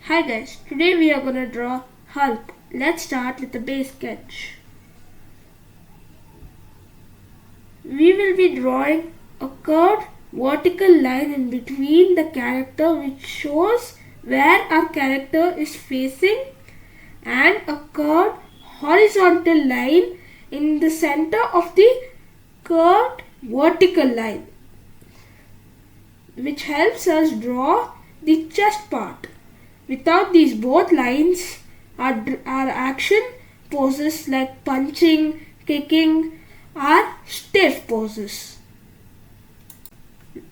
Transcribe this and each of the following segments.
Hi guys, today we are gonna draw Hulk. Let's start with the base sketch. We will be drawing a curved vertical line in between the character which shows where our character is facing, and a curved horizontal line in the center of the curved vertical line, which helps us draw the chest part. Without these both lines, our action poses like punching, kicking are stiff poses.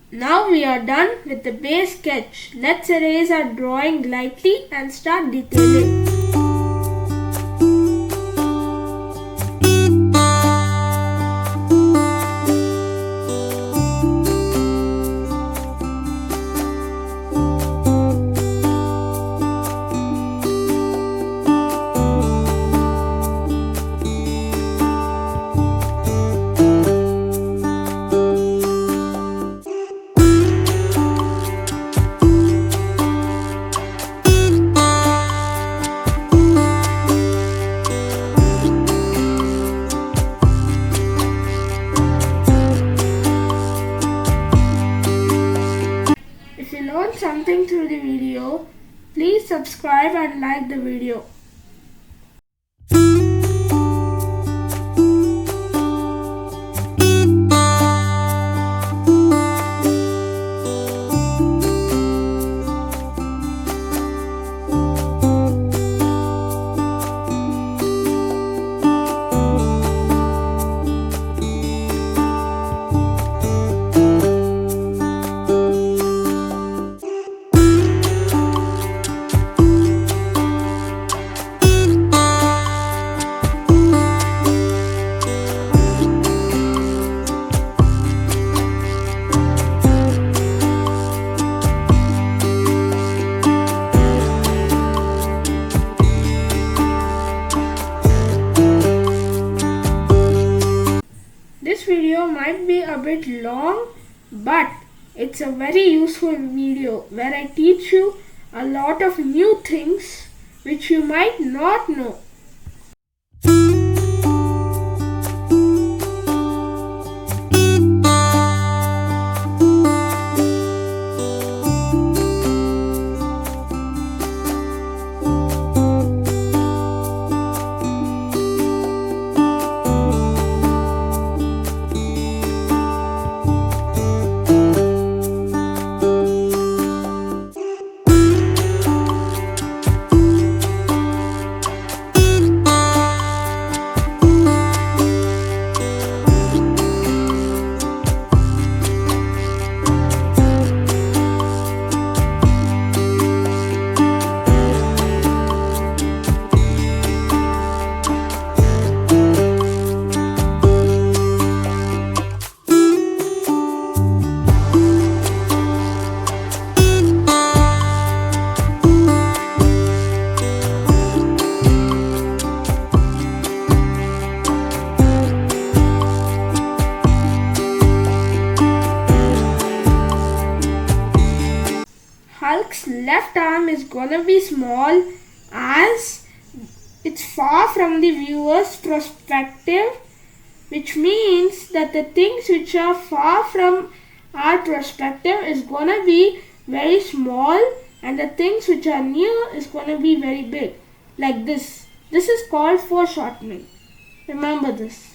Now we are done with the base sketch. Let's erase our drawing lightly and start detailing. If you learned something through the video, please subscribe and like the video. This video might be a bit long, but it's a very useful video where I teach you a lot of new things which you might not know. Hulk's left arm is gonna be small as it's far from the viewer's perspective, which means that the things which are far from our perspective is gonna be very small, and the things which are near is gonna be very big, like this. This is called foreshortening. Remember this.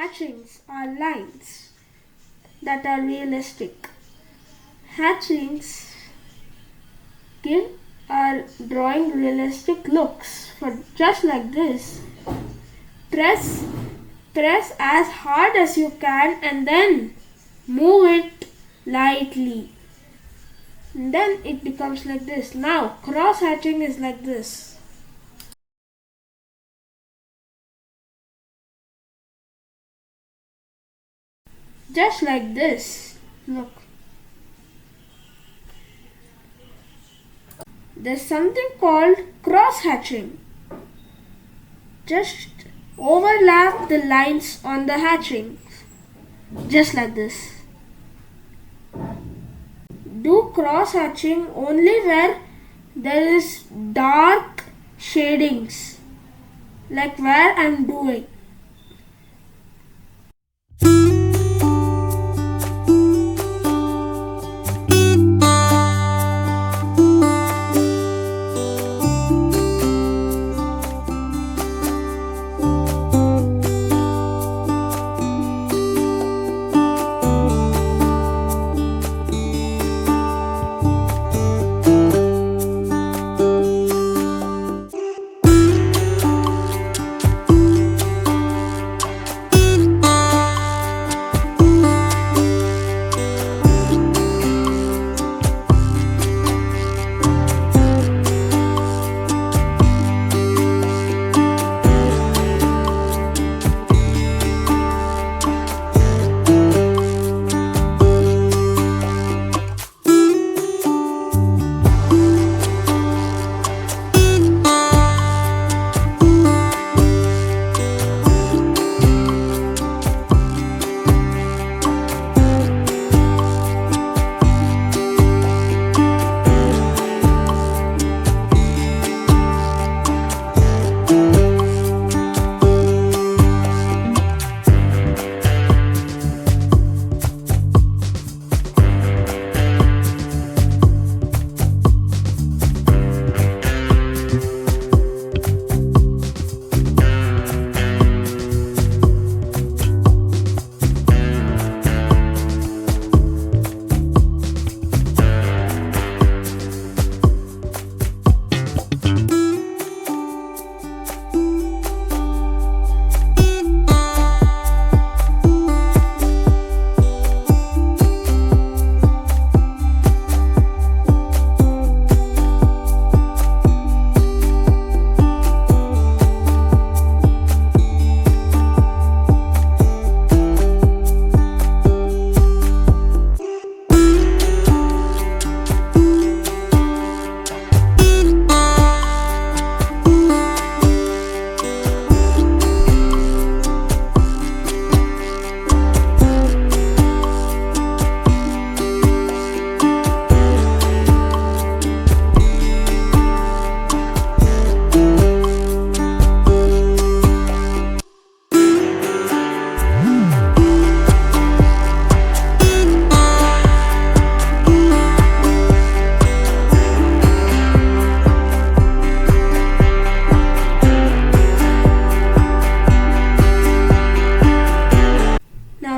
hatchings are lines that are realistic. Hatchings give our drawing realistic looks. For just like this, press as hard as you can and then move it lightly. And then it becomes like this. Now cross hatching is like this. Just like this. Look. There's something called cross hatching. Just overlap the lines on the hatching. Just like this. Do cross hatching only where there is dark shadings, like where I'm doing.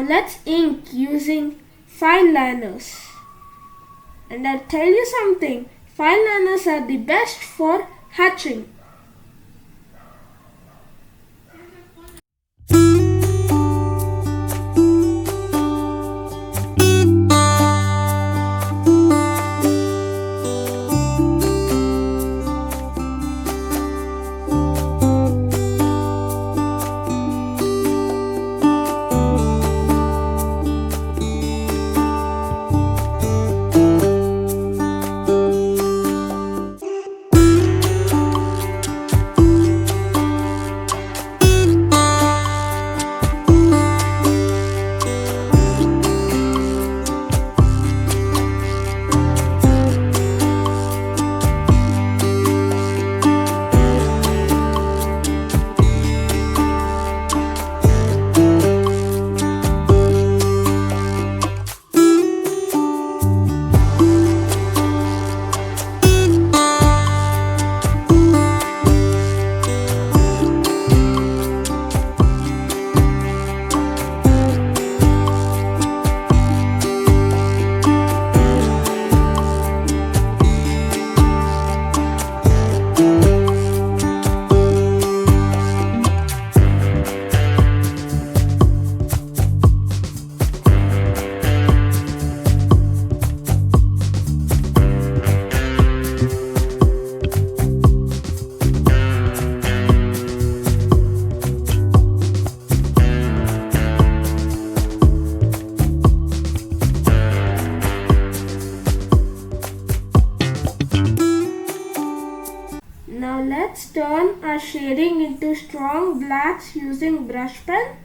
Let's ink using fine liners. And I'll tell you something, fine liners are the best for hatching. shading into strong blacks using brush pen,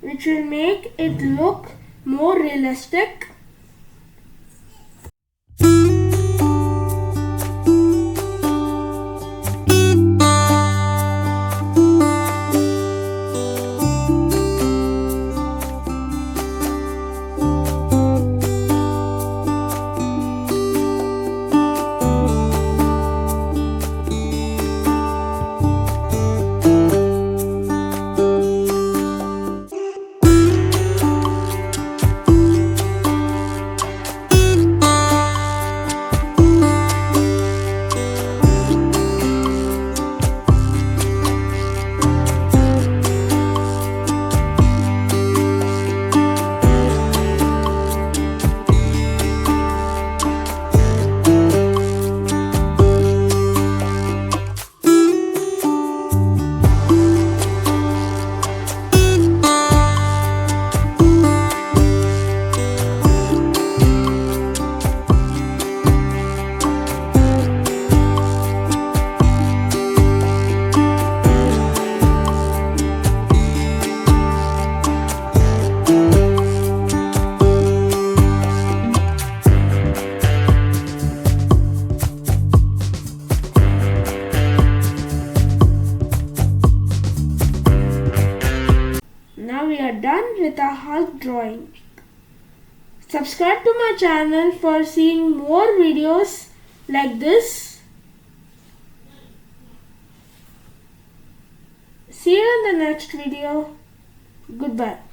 which will make it look more realistic. Now we are done with our Hulk drawing. Subscribe to my channel for seeing more videos like this. See you in the next video. Goodbye.